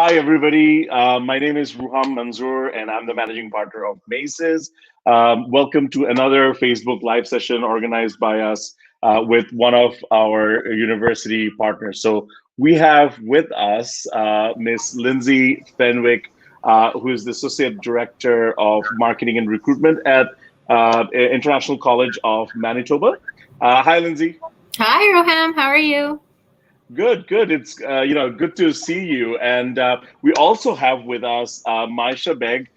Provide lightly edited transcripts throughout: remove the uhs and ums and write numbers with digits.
Hi, everybody. My name is Ruham Manzoor, and I'm the managing partner of MACES. Welcome to another Facebook Live session organized by us with one of our university partners. So we have with us Miss Lindsay Fenwick, who is the Associate Director of Marketing and Recruitment at International College of Manitoba. Hi, Lindsay. Hi, Roham. How are you? Good, good. It's good to see you. And we also have with us Maisha Beg,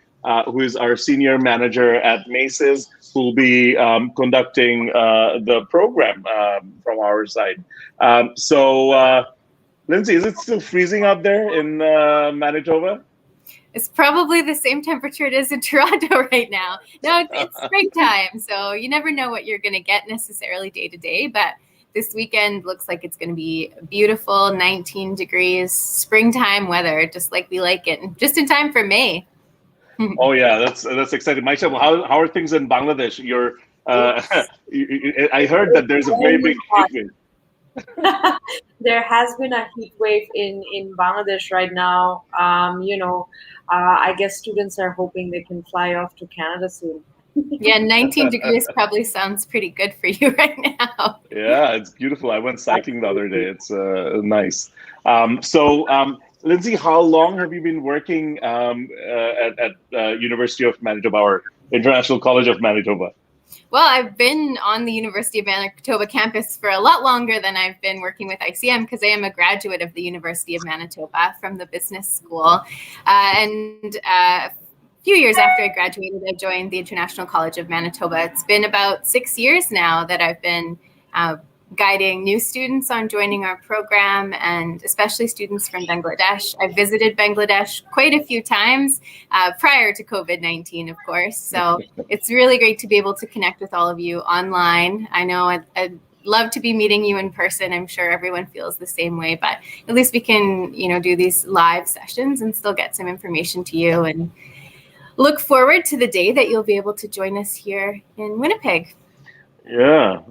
who is our senior manager at MACES, who will be conducting the program from our side. Lindsay, is it still freezing out there in Manitoba? It's probably the same temperature it is in Toronto right now. No, it's springtime, so you never know what you're going to get necessarily day to day, but this weekend looks like it's going to be beautiful, 19 degrees, springtime weather, just like we like it, just in time for May. Oh yeah, that's exciting. Maisha, how are things in Bangladesh? I heard that there's a very big heat wave. There has been a heat wave in Bangladesh right now. I guess students are hoping they can fly off to Canada soon. Yeah, 19 degrees probably sounds pretty good for you right now. Yeah, it's beautiful. I went cycling the other day. It's nice. Lindsay, how long have you been working at University of Manitoba or International College of Manitoba? Well, I've been on the University of Manitoba campus for a lot longer than I've been working with ICM because I am a graduate of the University of Manitoba from the business school. A few years after I graduated, I joined the International College of Manitoba. It's been about 6 years now that I've been guiding new students on joining our program, and especially students from Bangladesh. I visited Bangladesh quite a few times prior to COVID-19, of course. So it's really great to be able to connect with all of you online. I know I'd love to be meeting you in person. I'm sure everyone feels the same way, but at least we can, do these live sessions and still get some information to you, and look forward to the day that you'll be able to join us here in Winnipeg. Yeah.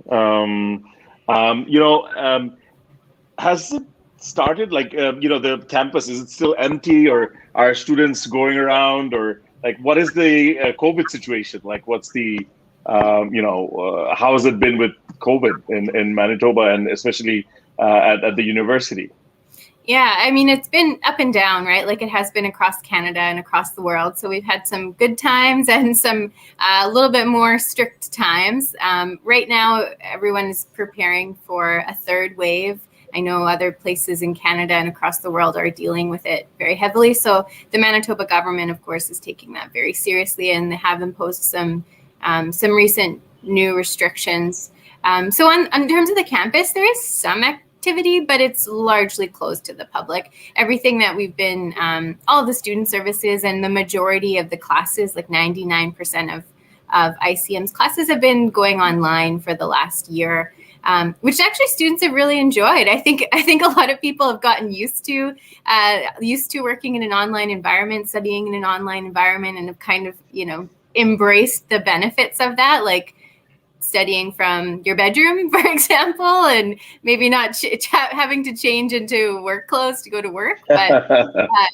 Has it started, the campus, is it still empty, or are students going around, or what is the COVID situation? What's the, how has it been with COVID in Manitoba, and especially at the university? Yeah, I mean, it's been up and down, right? Like it has been across Canada and across the world. So we've had some good times and some a little bit more strict times. Right now, everyone is preparing for a third wave. I know other places in Canada and across the world are dealing with it very heavily. So the Manitoba government, of course, is taking that very seriously, and they have imposed some recent new restrictions. So in terms of the campus, there is some activity, but it's largely closed to the public. Everything that we've been, all of the student services and the majority of the classes, like 99% of ICM's classes, have been going online for the last year, which actually students have really enjoyed. I think a lot of people have gotten used to working in an online environment, studying in an online environment, and have kind of, embraced the benefits of that, like studying from your bedroom, for example, and maybe not having to change into work clothes to go to work, but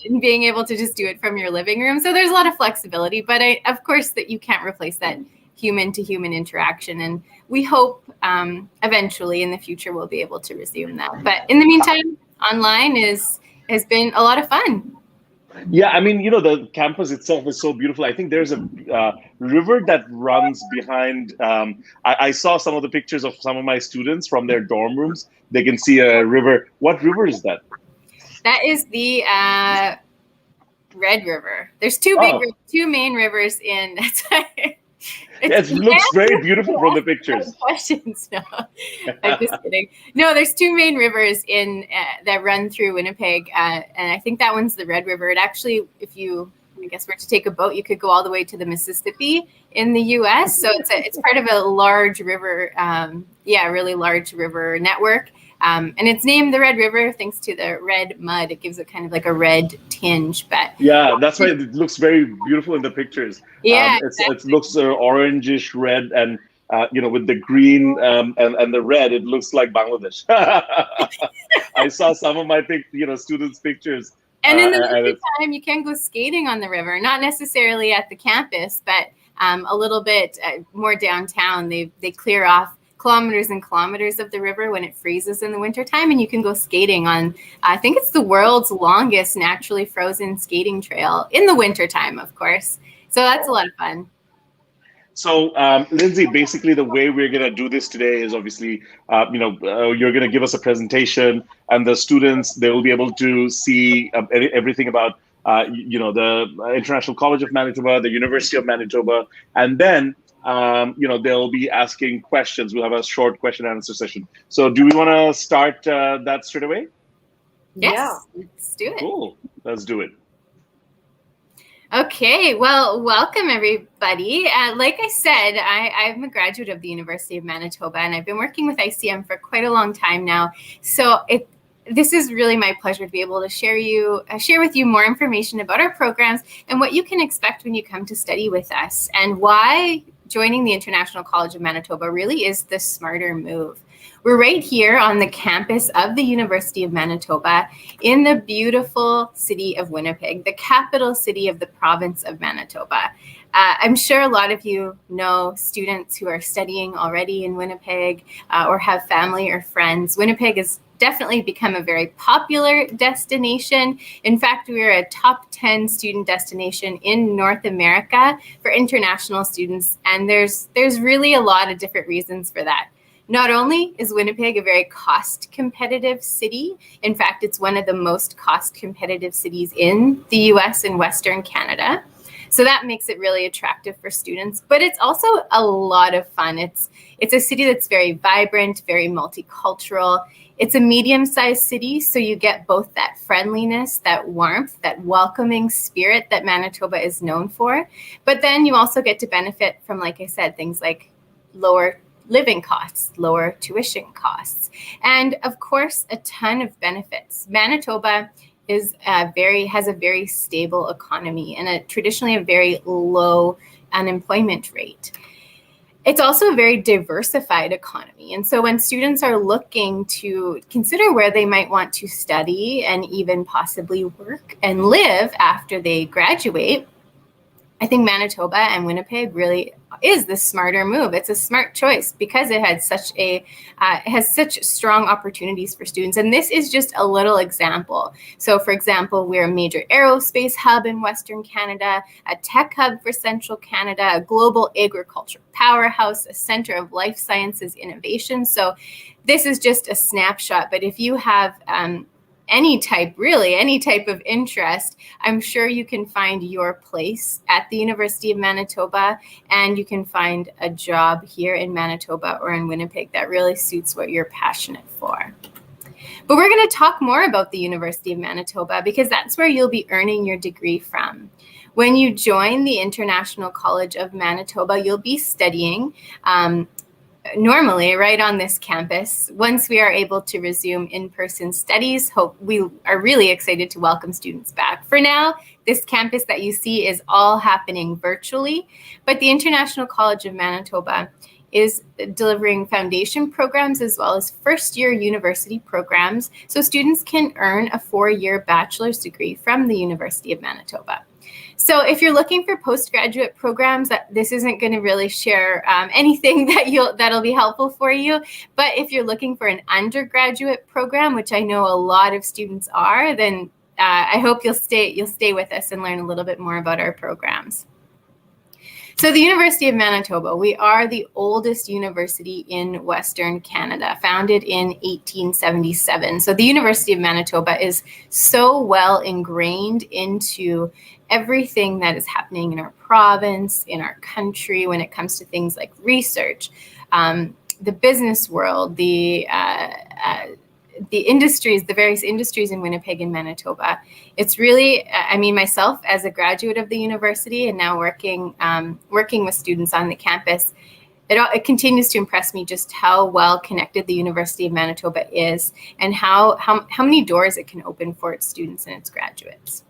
and being able to just do it from your living room. So there's a lot of flexibility, but of course that you can't replace that human to human interaction. And we hope eventually in the future we'll be able to resume that. But in the meantime, online has been a lot of fun. Yeah, I mean, the campus itself is so beautiful. I think there's a river that runs behind. I saw some of the pictures of some of my students from their dorm rooms. They can see a river. What river is that? That is the Red River. There's two main rivers in. It looks very beautiful from the pictures. Questions? No, I'm just kidding. No, there's two main rivers that run through Winnipeg, and I think that one's the Red River. It actually, if you, were to take a boat, you could go all the way to the Mississippi in the U.S. So it's part of a large river, really large river network. And it's named the Red River thanks to the red mud. It gives it kind of like a red tinge. But yeah, that's why it looks very beautiful in the pictures. Yeah, it looks orangish red, and with the green and the red, it looks like Bangladesh. I saw some of my students' pictures. And in the winter time, you can go skating on the river, not necessarily at the campus, but a little bit more downtown. They clear off kilometers and kilometers of the river when it freezes in the wintertime, and you can go skating on, I think it's the world's longest naturally frozen skating trail in the wintertime, of course. So that's a lot of fun. So, Lindsay, basically the way we're going to do this today is obviously, you're going to give us a presentation, and the students, they will be able to see everything about, the International College of Manitoba, the University of Manitoba, and then, they'll be asking questions. We'll have a short question and answer session. So do we want to start that straight away? Yes, yeah. Let's do it. Cool. Let's do it. Okay, well, welcome everybody. Like I said, I'm a graduate of the University of Manitoba, and I've been working with ICM for quite a long time now. So this is really my pleasure to be able to share with you more information about our programs and what you can expect when you come to study with us, and why joining the International College of Manitoba really is the smarter move. We're right here on the campus of the University of Manitoba in the beautiful city of Winnipeg, the capital city of the province of Manitoba. I'm sure a lot of you know students who are studying already in Winnipeg or have family or friends. Winnipeg has definitely become a very popular destination. In fact, we're a top 10 student destination in North America for international students, and there's really a lot of different reasons for that. Not only is Winnipeg a very cost competitive city, in fact, it's one of the most cost competitive cities in the US and Western Canada. So that makes it really attractive for students, but it's also a lot of fun. It's a city that's very vibrant, very multicultural. It's a medium-sized city, so you get both that friendliness, that warmth, that welcoming spirit that Manitoba is known for. But then you also get to benefit from, like I said, things like lower living costs, lower tuition costs, and of course, a ton of benefits. Manitoba has a very stable economy and traditionally a very low unemployment rate. It's also a very diversified economy. And so when students are looking to consider where they might want to study and even possibly work and live after they graduate, I think Manitoba and Winnipeg really is the smarter move. It's a smart choice because it has such strong opportunities for students. And this is just a little example. So for example, we're a major aerospace hub in Western Canada, a tech hub for Central Canada, a global agriculture powerhouse, a center of life sciences innovation. So this is just a snapshot. But if you have any type of interest, I'm sure you can find your place at the University of Manitoba, and you can find a job here in Manitoba or in Winnipeg that really suits what you're passionate for. But we're going to talk more about the University of Manitoba because that's where you'll be earning your degree from. When you join the International College of Manitoba, you'll be studying normally right on this campus. Once we are able to resume in-person studies, we are really excited to welcome students back. For now, this campus that you see is all happening virtually, but the International College of Manitoba is delivering foundation programs as well as first-year university programs, so students can earn a 4-year bachelor's degree from the University of Manitoba. So if you're looking for postgraduate programs, this isn't going to really share anything that'll be helpful for you. But if you're looking for an undergraduate program, which I know a lot of students are, then I hope you'll stay with us and learn a little bit more about our programs. So the University of Manitoba, we are the oldest university in Western Canada, founded in 1877. So the University of Manitoba is so well ingrained into everything that is happening in our province, in our country, when it comes to things like research, the business world, the industries, the various industries in Winnipeg and Manitoba. It's really, myself as a graduate of the university and now working with students on the campus, it continues to impress me just how well connected the University of Manitoba is and how many doors it can open for its students and its graduates.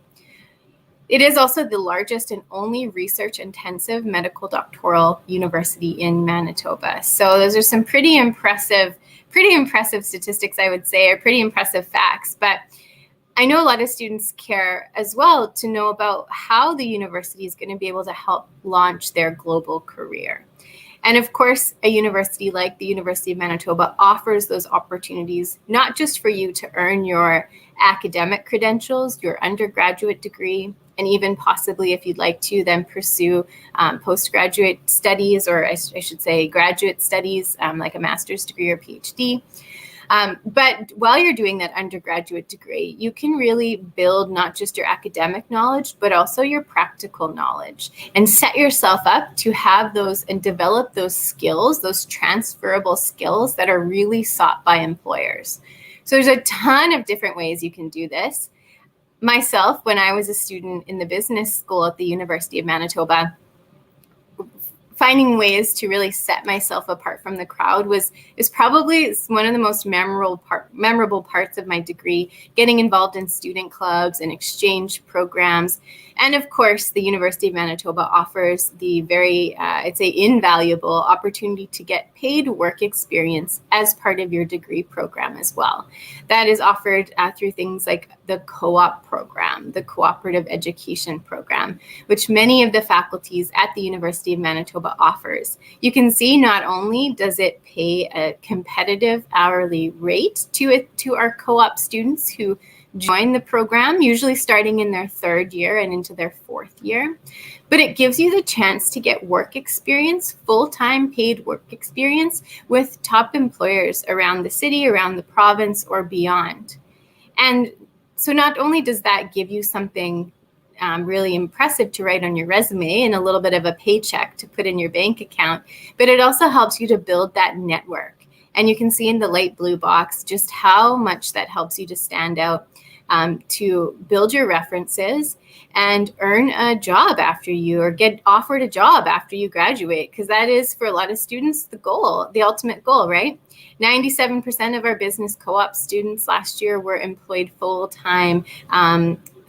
It is also the largest and only research-intensive medical doctoral university in Manitoba. So those are some pretty impressive statistics, I would say, or pretty impressive facts. But I know a lot of students care as well to know about how the university is going to be able to help launch their global career. And of course, a university like the University of Manitoba offers those opportunities, not just for you to earn your academic credentials, your undergraduate degree, and even possibly, if you'd like to, then pursue postgraduate studies, or I should say graduate studies, like a master's degree or PhD. But while you're doing that undergraduate degree, you can really build not just your academic knowledge, but also your practical knowledge, and set yourself up to have those and develop those skills, those transferable skills that are really sought by employers. So there's a ton of different ways you can do this. Myself, when I was a student in the business school at the University of Manitoba, finding ways to really set myself apart from the crowd is probably one of the most memorable parts of my degree, getting involved in student clubs and exchange programs. And of course, the University of Manitoba offers the very, I'd say, invaluable opportunity to get paid work experience as part of your degree program as well. That is offered through things like the co-op program, the cooperative education program, which many of the faculties at the University of Manitoba offers. You can see not only does it pay a competitive hourly rate to our co-op students who join the program, usually starting in their third year and into their fourth year, but it gives you the chance to get work experience, full-time paid work experience with top employers around the city, around the province, or beyond. And so not only does that give you something really impressive to write on your resume and a little bit of a paycheck to put in your bank account, but it also helps you to build that network. And you can see in the light blue box just how much that helps you to stand out, to build your references and earn a job after you, or get offered a job after you graduate, because that is, for a lot of students, the goal, the ultimate goal, right? 97% of our business co-op students last year were employed full-time,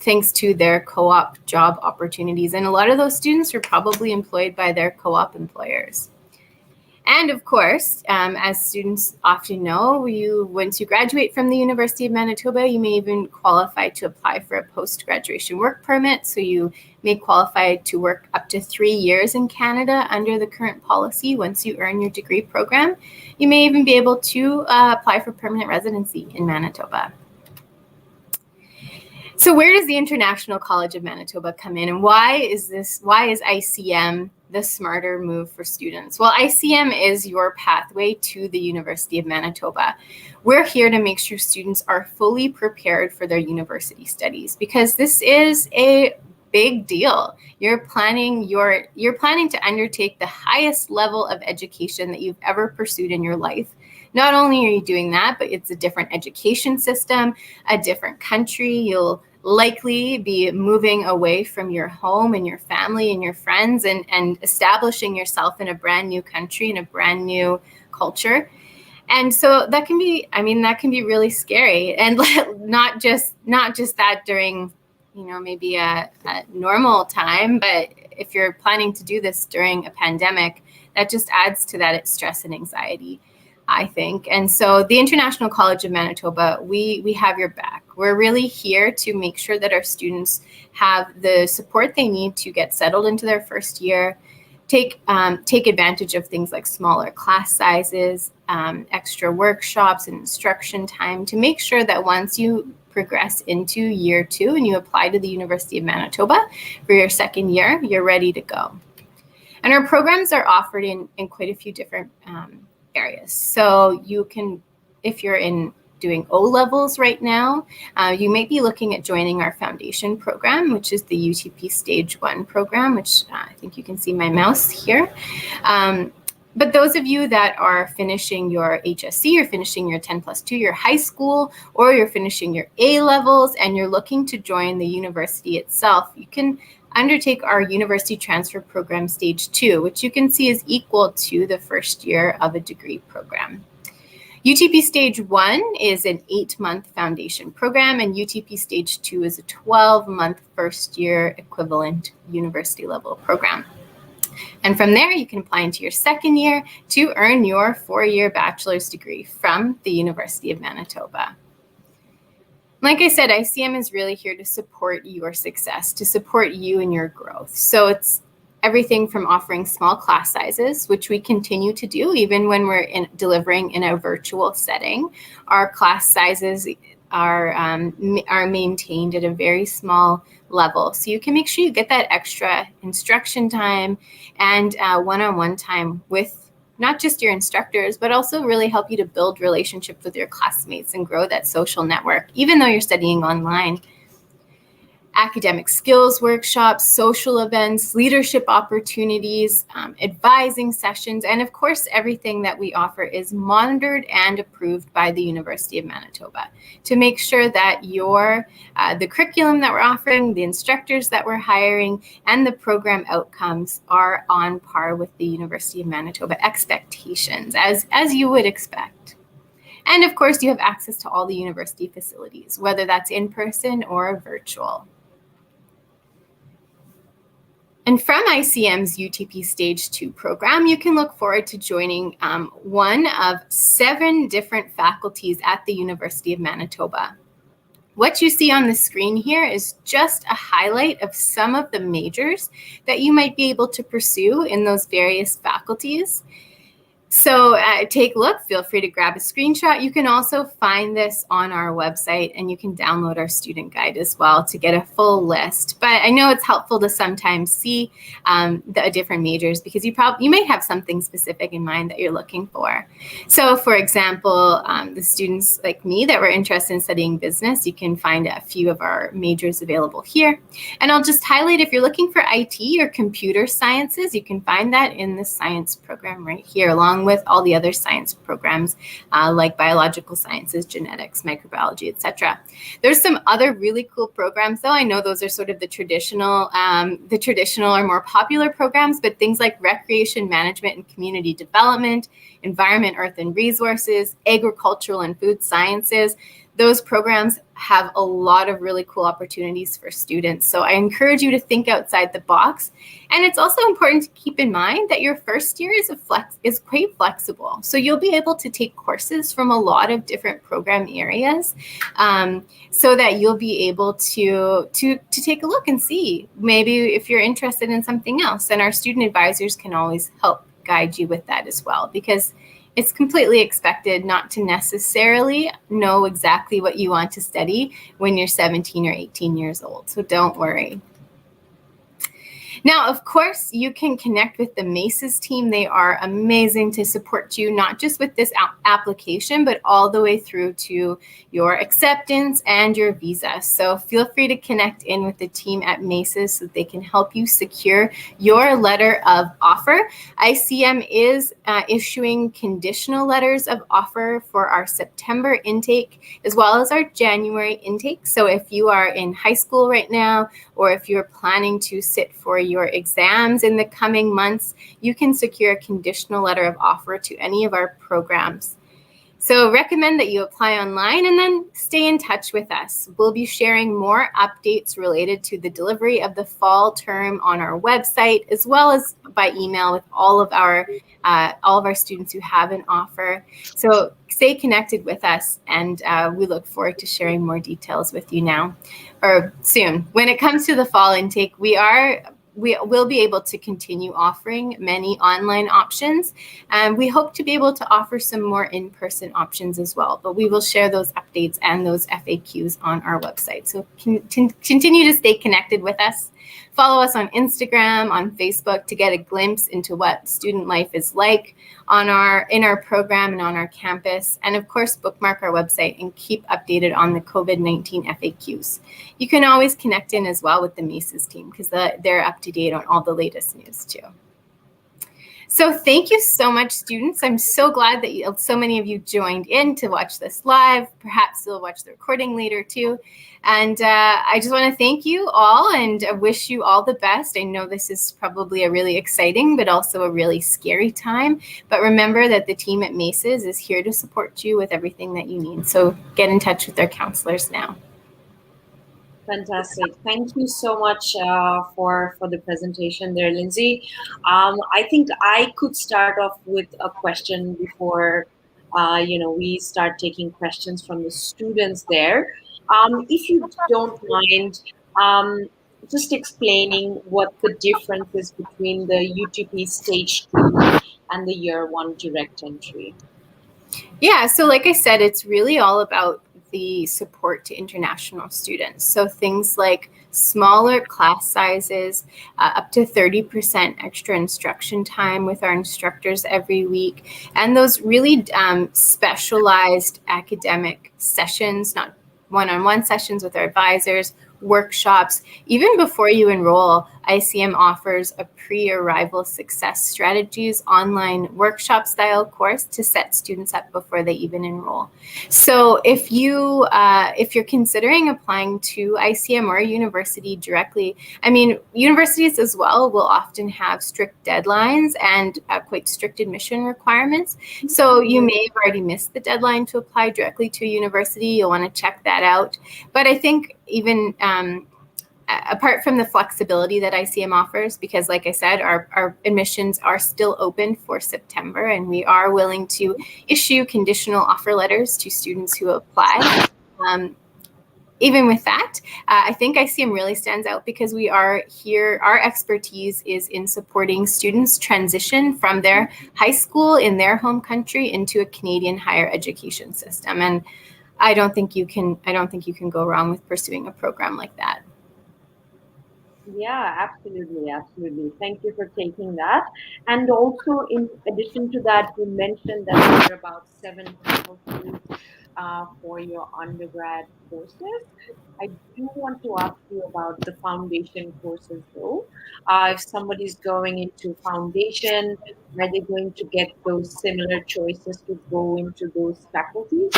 thanks to their co-op job opportunities. And a lot of those students were probably employed by their co-op employers. And of course, as students often know, once you graduate from the University of Manitoba, you may even qualify to apply for a post-graduation work permit. So you may qualify to work up to 3 years in Canada under the current policy once you earn your degree program. You may even be able to apply for permanent residency in Manitoba. So where does the International College of Manitoba come in, and why is ICM the smarter move for students? Well, ICM is your pathway to the University of Manitoba. We're here to make sure students are fully prepared for their university studies, because this is a big deal. You're planning to undertake the highest level of education that you've ever pursued in your life. Not only are you doing that, but it's a different education system, a different country. You'll likely be moving away from your home and your family and your friends, and establishing yourself in a brand new country and a brand new culture. And so that can be really scary, and not just that during, maybe a normal time, but if you're planning to do this during a pandemic, that just adds to that stress and anxiety, I think. And so the International College of Manitoba, we have your back. We're really here to make sure that our students have the support they need to get settled into their first year, take advantage of things like smaller class sizes, extra workshops and instruction time, to make sure that once you progress into year 2 and you apply to the University of Manitoba for your second year, you're ready to go. And our programs are offered in quite a few different areas. So you can, if you're doing O-levels right now, you may be looking at joining our foundation program, which is the UTP Stage I program, which I think you can see my mouse here. But those of you that are finishing your HSC, or finishing your 10+2, your high school, or you're finishing your A-levels and you're looking to join the university itself, you can undertake our University Transfer Program Stage II, which you can see is equal to the first year of a degree program. UTP Stage I is an 8-month foundation program, and UTP Stage II is a 12-month first-year equivalent university-level program. And from there, you can apply into your second year to earn your 4-year bachelor's degree from the University of Manitoba. Like I said, ICM is really here to support your success, to support you and your growth. So it's everything from offering small class sizes, which we continue to do even when we're delivering in a virtual setting. Our class sizes are maintained at a very small level. So you can make sure you get that extra instruction time and one-on-one time with not just your instructors, but also really help you to build relationships with your classmates and grow that social network, even though you're studying online. Academic skills workshops, social events, leadership opportunities, advising sessions, and of course, everything that we offer is monitored and approved by the University of Manitoba to make sure that the curriculum that we're offering, the instructors that we're hiring, and the program outcomes are on par with the University of Manitoba expectations, as you would expect. And of course, you have access to all the university facilities, whether that's in person or virtual. And from ICM's UTP Stage II program, you can look forward to joining one of 7 different faculties at the University of Manitoba. What you see on the screen here is just a highlight of some of the majors that you might be able to pursue in those various faculties. So take a look, feel free to grab a screenshot. You can also find this on our website, and you can download our student guide as well to get a full list. But I know it's helpful to sometimes see the different majors because you might have something specific in mind that you're looking for. So for example, the students like me that were interested in studying business, you can find a few of our majors available here. And I'll just highlight if you're looking for IT or computer sciences, you can find that in the science program right here, along with all the other science programs like biological sciences, genetics, microbiology, etc. There's some other really cool programs, though. I know those are sort of the traditional or more popular programs, but things like recreation management and community development, environment, earth and resources, agricultural and food sciences, those programs have a lot of really cool opportunities for students. So I encourage you to think outside the box. And it's also important to keep in mind that your first year is quite flexible. So you'll be able to take courses from a lot of different program areas so that you'll be able to take a look and see maybe if you're interested in something else. And our student advisors can always help guide you with that as well, because it's completely expected not to necessarily know exactly what you want to study when you're 17 or 18 years old. So don't worry. Now, of course, you can connect with the MACES team. They are amazing to support you, not just with this application, but all the way through to your acceptance and your visa. So feel free to connect in with the team at MACES so that they can help you secure your letter of offer. ICM is issuing conditional letters of offer for our September intake, as well as our January intake. So if you are in high school right now, or if you're planning to sit for your exams in the coming months, you can secure a conditional letter of offer to any of our programs. So recommend that you apply online and then stay in touch with us. We'll be sharing more updates related to the delivery of the fall term on our website, as well as by email with all of our students who have an offer. So stay connected with us, and we look forward to sharing more details with you now or soon. When it comes to the fall intake, we will be able to continue offering many online options. And we hope to be able to offer some more in-person options as well, but we will share those updates and those FAQs on our website. So continue to stay connected with us. Follow us on Instagram, on Facebook to get a glimpse into what student life is like in our program and on our campus. And of course, bookmark our website and keep updated on the COVID-19 FAQs. You can always connect in as well with the MACES team because they're up to date on all the latest news too. So thank you so much, students. I'm so glad that so many of you joined in to watch this live. Perhaps you'll watch the recording later too. And I just want to thank you all and wish you all the best. I know this is probably a really exciting, but also a really scary time. But remember that the team at MACES is here to support you with everything that you need. So get in touch with their counselors now. Fantastic. Thank you so much for the presentation there, Lindsay. I think I could start off with a question before we start taking questions from the students there. If you don't mind, just explaining what the difference is between the UTP Stage 2 and the Year 1 direct entry. Yeah, so like I said, it's really all about the support to international students. So things like smaller class sizes, up to 30% extra instruction time with our instructors every week, and those really specialized academic sessions, not one-on-one sessions with our advisors, workshops. Even before you enroll, ICM offers a pre-arrival success strategies online workshop style course to set students up before they even enroll. So if you're considering applying to ICM or a university directly, I mean, universities as well will often have strict deadlines and quite strict admission requirements. So you may have already missed the deadline to apply directly to a university. You'll want to check that out. But I think even apart from the flexibility that ICM offers, because like I said, our admissions are still open for September, and we are willing to issue conditional offer letters to students who apply. Even with that, I think ICM really stands out because we are here, our expertise is in supporting students transition from their high school in their home country into a Canadian higher education system. And I don't think you can go wrong with pursuing a program like that. Yeah, absolutely, absolutely. Thank you for taking that. And also, in addition to that, you mentioned that there are about 7 faculties for your undergrad courses. I do want to ask you about the foundation courses, though. If somebody's going into foundation, are they going to get those similar choices to go into those faculties?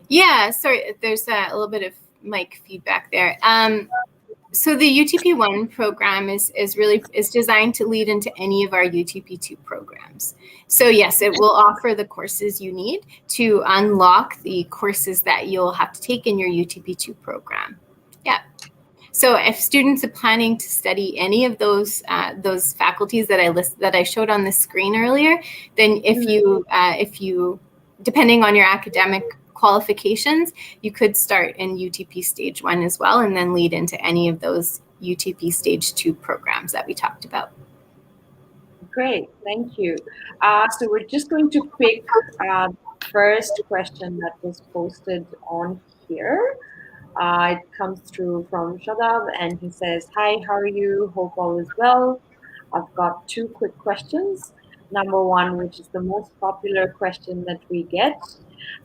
Yeah, sorry, there's a little bit of mic feedback there. So the UTP1 program is designed to lead into any of our UTP2 programs. So yes, it will offer the courses you need to unlock the courses that you'll have to take in your UTP2 program. Yeah. So if students are planning to study any of those faculties that I showed on the screen earlier, then if you depending on your academic qualifications, you could start in UTP Stage 1 as well, and then lead into any of those UTP Stage 2 programs that we talked about. Great, thank you. So we're just going to pick first question that was posted on here. It comes through from Shadab, and he says, "Hi, how are you? Hope all is well. I've got 2 quick questions. Number 1, which is the most popular question that we get,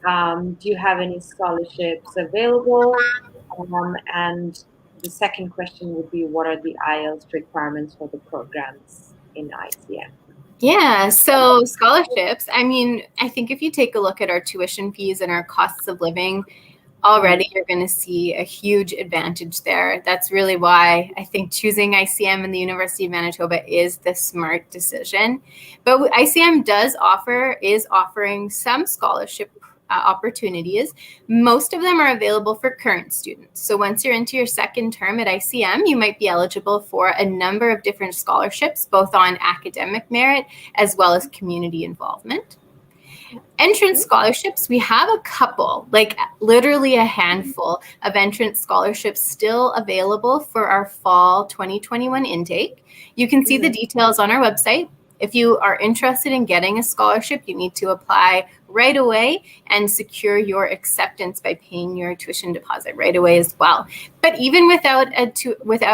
do you have any scholarships available? And the second question would be, what are the Ielts requirements for the programs in ICM?" Yeah, so scholarships, I mean, I think if you take a look at our tuition fees and our costs of living, already you're going to see a huge advantage there. That's really why I think choosing ICM and the University of Manitoba is the smart decision. But ICM is offering some scholarship opportunities. Most of them are available for current students. So once you're into your second term at ICM, you might be eligible for a number of different scholarships, both on academic merit as well as community involvement. Entrance scholarships, we have a couple, like literally a handful of entrance scholarships still available for our fall 2021 intake. You can see the details on our website. If you are interested in getting a scholarship, you need to apply right away and secure your acceptance by paying your tuition deposit right away as well. But even without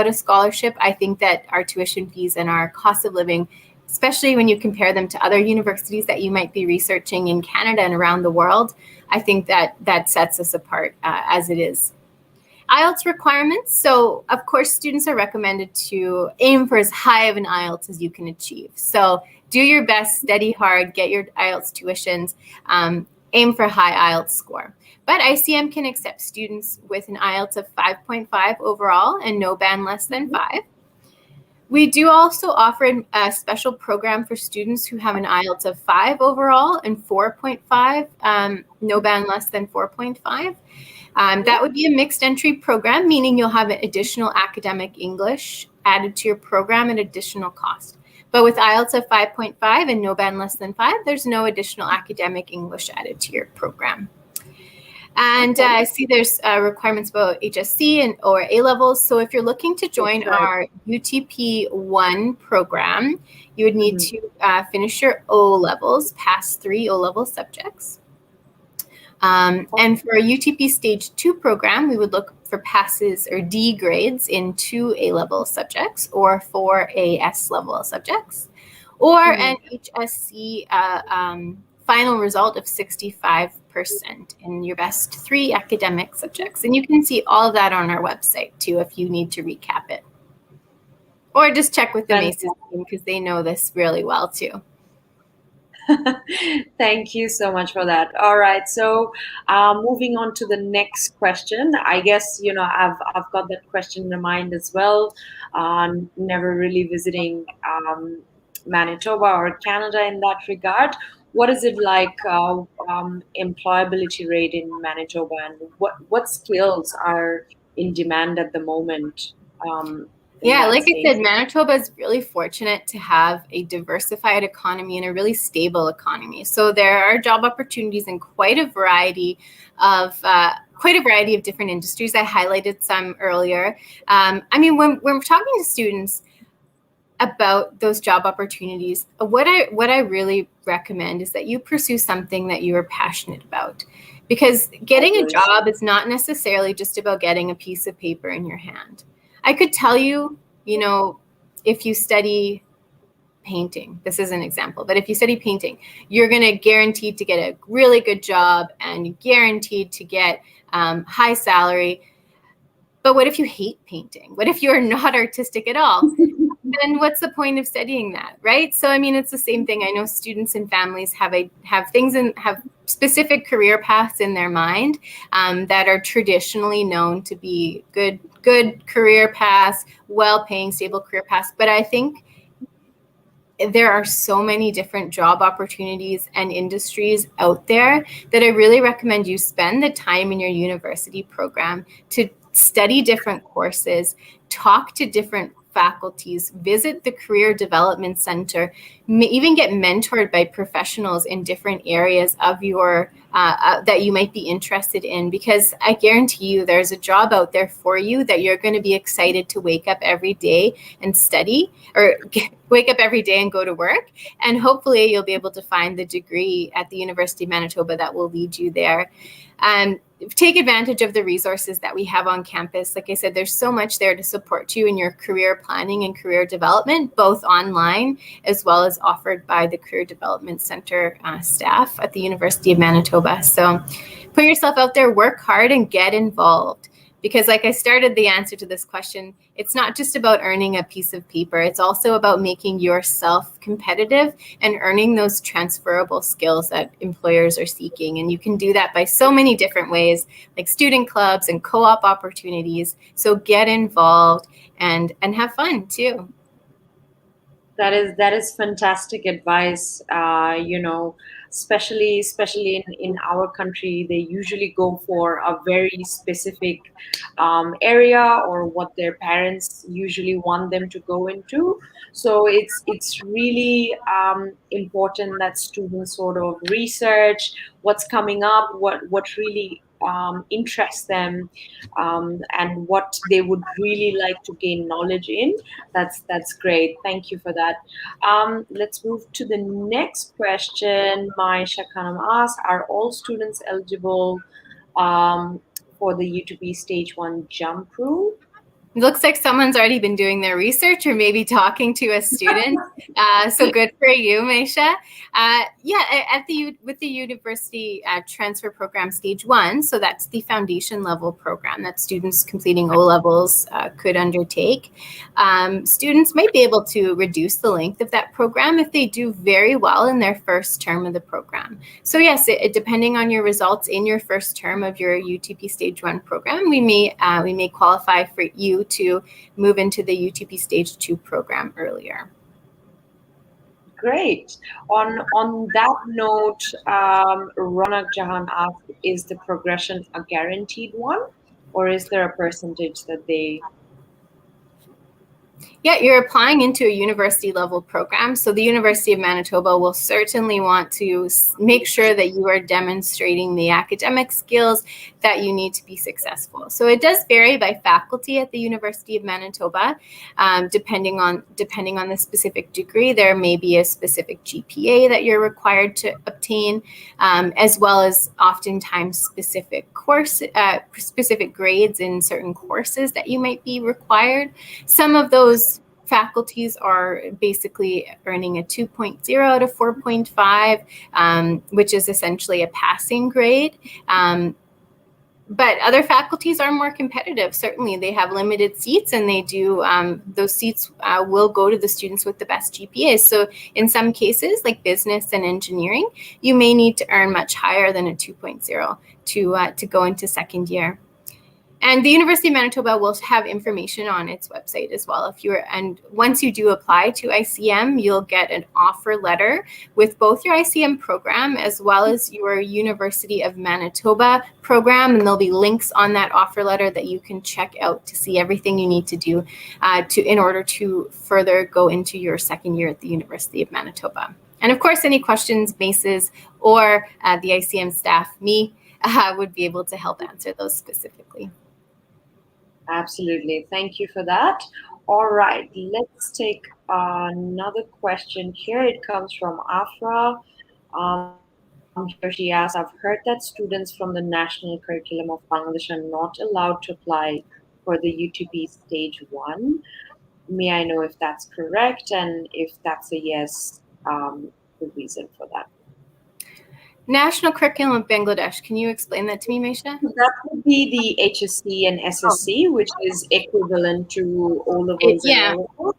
a scholarship, I think that our tuition fees and our cost of living, especially when you compare them to other universities that you might be researching in Canada and around the world, I think that sets us apart as it is. Ielts requirements. So, of course, students are recommended to aim for as high of an Ielts as you can achieve. So do your best, study hard, get your Ielts tuitions, aim for a high Ielts score. But ICM can accept students with an Ielts of 5.5 overall and no band less than 5. We do also offer a special program for students who have an Ielts of 5 overall and 4.5, no band less than 4.5. That would be a mixed entry program, meaning you'll have an additional academic English added to your program at additional cost. But with Ielts of 5.5 and no band less than 5, there's no additional academic English added to your program. And I see there's requirements about HSC and or A levels. So if you're looking to join our UTP 1 program, you would need to finish your O levels, pass 3 O level subjects. And for a UTP Stage II program, we would look for passes or D grades in 2 A level subjects or 4 AS level subjects, or an HSC final result of 65% in your best 3 academic subjects. And you can see all of that on our website too if you need to recap it. Or just check with the MACES team because they know this really well too. Thank you so much for that. All right, so moving on to the next question. I guess I've got that question in mind as well. Never really visiting Manitoba or Canada in that regard. What is it like employability rate in Manitoba, and what skills are in demand at the moment? Yeah, like I said, Manitoba is really fortunate to have a diversified economy and a really stable economy. So there are job opportunities in quite a variety of different industries. I highlighted some earlier. I mean, when we're talking to students about those job opportunities, what I really recommend is that you pursue something that you are passionate about. Because getting a job is not necessarily just about getting a piece of paper in your hand. I could tell you, if you study painting, this is an example, but if you study painting, you're going to guaranteed to get a really good job and guaranteed to get high salary. But what if you hate painting? What if you're not artistic at all? Then what's the point of studying that, right? So, I mean, it's the same thing. I know students and families have specific career paths in their mind that are traditionally known to be good career paths, well-paying, stable career paths. But I think there are so many different job opportunities and industries out there that I really recommend you spend the time in your university program to study different courses, talk to different faculties, visit the Career Development Center, even get mentored by professionals in different areas of your that you might be interested in, because I guarantee you there's a job out there for you that you're going to be excited to wake up every day and study, or wake up every day and go to work. And hopefully you'll be able to find the degree at the University of Manitoba that will lead you there. Take advantage of the resources that we have on campus. Like I said, there's so much there to support you in your career planning and career development, both online as well as offered by the Career Development Center staff at the University of Manitoba. So put yourself out there, work hard, and get involved. Because like I started the answer to this question, it's not just about earning a piece of paper. It's also about making yourself competitive and earning those transferable skills that employers are seeking. And you can do that by so many different ways, like student clubs and co-op opportunities. So get involved and have fun too. That is fantastic advice. Especially in our country, they usually go for a very specific area, or what their parents usually want them to go into. So it's really important that students sort of research what's coming up, what really interests them, and what they would really like to gain knowledge in. That's great. Thank you for that. Let's move to the next question. My Shakanam asks, are all students eligible for the UTP Stage 1 jump rule? It looks like someone's already been doing their research or maybe talking to a student. So good for you, Maisha. With the University Transfer Program Stage 1, so that's the foundation level program that students completing O-levels could undertake. Students might be able to reduce the length of that program if they do very well in their first term of the program. So yes, depending on your results in your first term of your UTP Stage 1 program, we may qualify for you to move into the UTP Stage 2 program earlier. Great. On that note, Ronak Jahan asked, is the progression a guaranteed one, or is there a percentage that they Yeah, you're applying into a university level program. So the University of Manitoba will certainly want to make sure that you are demonstrating the academic skills that you need to be successful. So it does vary by faculty at the University of Manitoba. Depending on the specific degree, there may be a specific GPA that you're required to obtain, as well as oftentimes specific grades in certain courses that you might be required. Some of those faculties are basically earning a 2.0 to 4.5, which is essentially a passing grade. But other faculties are more competitive. Certainly, they have limited seats, and they do those seats will go to the students with the best GPAs. So in some cases, like business and engineering, you may need to earn much higher than a 2.0 to go into second year. And the University of Manitoba will have information on its website as well. And once you do apply to ICM, you'll get an offer letter with both your ICM program as well as your University of Manitoba program. And there'll be links on that offer letter that you can check out to see everything you need to do in order to further go into your second year at the University of Manitoba. And of course, any questions, MACES or the ICM staff, would be able to help answer those specifically. Absolutely. Thank you for that. All right, let's take another question here. It comes from Afra. Here she asks, I've heard that students from the national curriculum of Bangladesh are not allowed to apply for the UTP Stage I. May I know if that's correct? And if that's a yes, the reason for that? National Curriculum of Bangladesh. Can you explain that to me, Maisha? That would be the HSC and SSC, which is equivalent to O levels and O levels.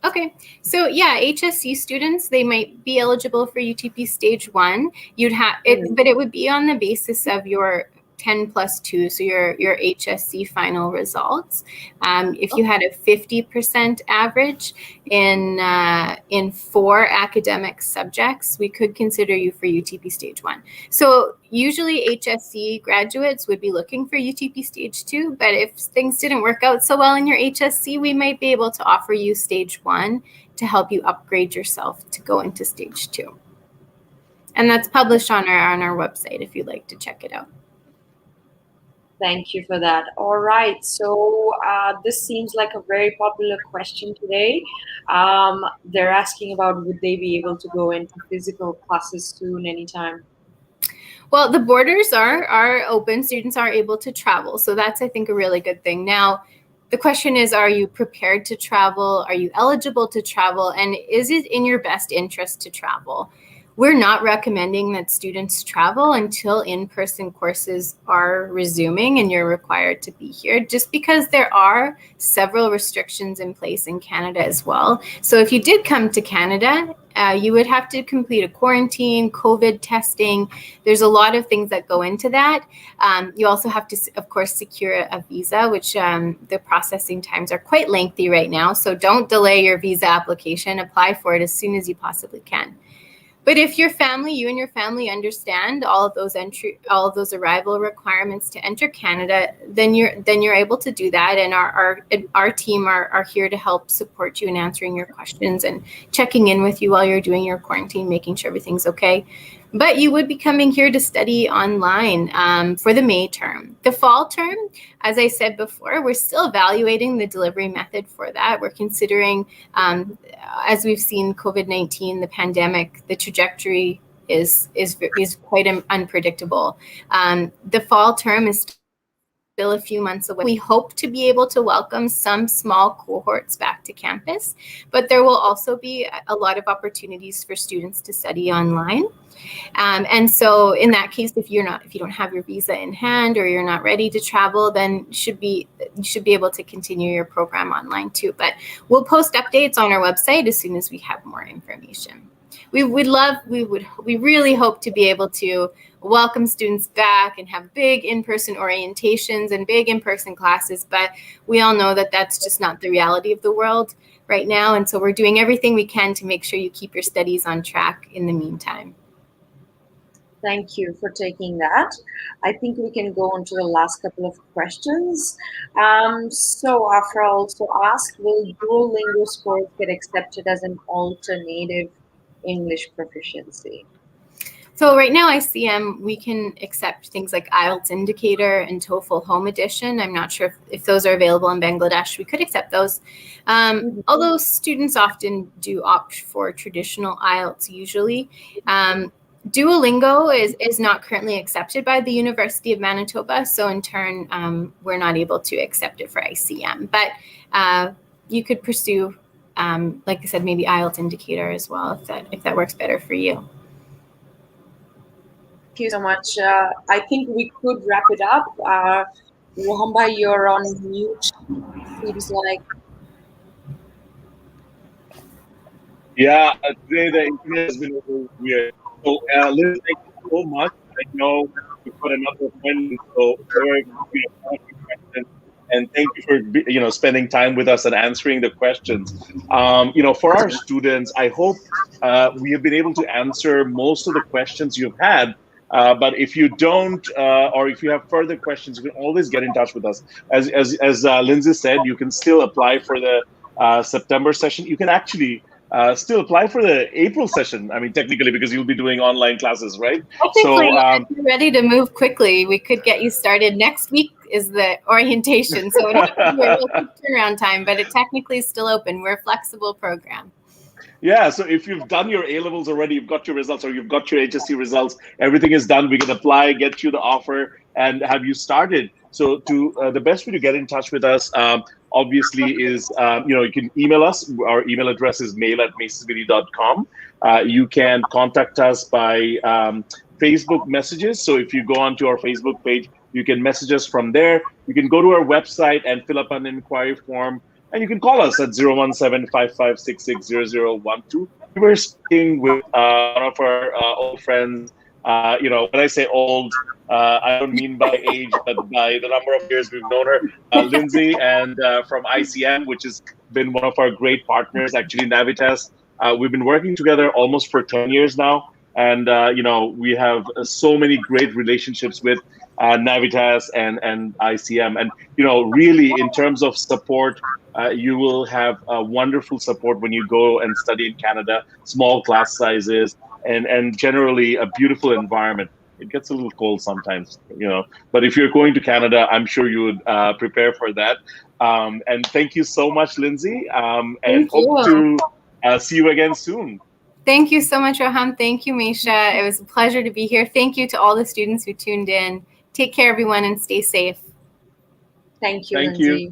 Okay, so yeah, HSC students, they might be eligible for UTP Stage I. You'd have it, but it would be on the basis of your 10+2, so your HSC final results. If you had a 50% average in 4 academic subjects, we could consider you for UTP Stage I. So usually HSC graduates would be looking for UTP Stage II, but if things didn't work out so well in your HSC, we might be able to offer you Stage I to help you upgrade yourself to go into Stage II. And that's published on our website if you'd like to check it out. Thank you for that. All right. So this seems like a very popular question today. They're asking about would they be able to go into physical classes soon, anytime? Well, the borders are open. Students are able to travel. So that's, I think, a really good thing. Now, the question is, are you prepared to travel? Are you eligible to travel? And is it in your best interest to travel? We're not recommending that students travel until in-person courses are resuming and you're required to be here, just because there are several restrictions in place in Canada as well. So if you did come to Canada, you would have to complete a quarantine, COVID testing. There's a lot of things that go into that. You also have to, of course, secure a visa, which the processing times are quite lengthy right now. So don't delay your visa application. Apply for it as soon as you possibly can. But if you and your family understand all of those arrival requirements to enter Canada, then you're able to do that. And our team are here to help support you in answering your questions and checking in with you while you're doing your quarantine, making sure everything's okay. But you would be coming here to study online for the May term. The fall term, as I said before, we're still evaluating the delivery method for that. We're considering, as we've seen COVID-19, the pandemic, the trajectory is quite unpredictable. The fall term is still a few months away. We hope to be able to welcome some small cohorts back to campus, but there will also be a lot of opportunities for students to study online. And so in that case, if you don't have your visa in hand or you're not ready to travel, then you should be able to continue your program online too. But we'll post updates on our website as soon as we have more information. We really hope to be able to welcome students back and have big in-person orientations and big in-person classes, but we all know that that's just not the reality of the world right now. And so we're doing everything we can to make sure you keep your studies on track in the meantime. Thank you for taking that. I think we can go on to the last couple of questions. So after I also asked, will Duolingo scores get accepted as an alternative English proficiency? So right now, ICM, we can accept things like Ielts Indicator and TOEFL Home Edition. I'm not sure if those are available in Bangladesh. We could accept those. Although students often do opt for traditional Ielts usually. Duolingo is not currently accepted by the University of Manitoba, so in turn, we're not able to accept it for ICM. But you could pursue, like I said, maybe Ielts Indicator as well, if that works better for you. Thank you so much. I think we could wrap it up. Wahamba, you're on mute. Seems like. Yeah, today the internet has been a little weird. So, Liz, thank you so much. I know we've got another appointment, so very, questions. And thank you for spending time with us and answering the questions. For our students, I hope we have been able to answer most of the questions you've had. But if you don't, or if you have further questions, you can always get in touch with us. As Lindsay said, you can still apply for the September session. You can actually still apply for the April session. I mean, technically, because you'll be doing online classes, right? Technically, if you're ready to move quickly, we could get you started next week. Is the orientation, so it has to be a real quick turnaround time, but it technically is still open. We're a flexible program. Yeah, so if you've done your A-levels already, you've got your results, or you've got your HSC results, everything is done. We can apply, get you the offer, and have you started. So the best way to get in touch with us, obviously, is you can email us. Our email address is mail@macesbd.com. You can contact us by Facebook messages. So if you go onto our Facebook page, you can message us from there. You can go to our website and fill up an inquiry form. And you can call us at 017-5566-0012. We were speaking with one of our old friends. When I say old, I don't mean by age, but by the number of years we've known her, Lindsay, and from ICM, which has been one of our great partners, actually, Navitas. We've been working together almost for 10 years now. And, we have so many great relationships with Navitas and ICM. And, really, in terms of support, you will have wonderful support when you go and study in Canada, small class sizes, and generally a beautiful environment. It gets a little cold sometimes, but if you're going to Canada, I'm sure you would prepare for that. And thank you so much, Lindsay, and hope to see you again soon. Thank you so much, Rohan. Thank you, Misha. It was a pleasure to be here. Thank you to all the students who tuned in. Take care, everyone, and stay safe. Thank you, Thank Lindsay. you.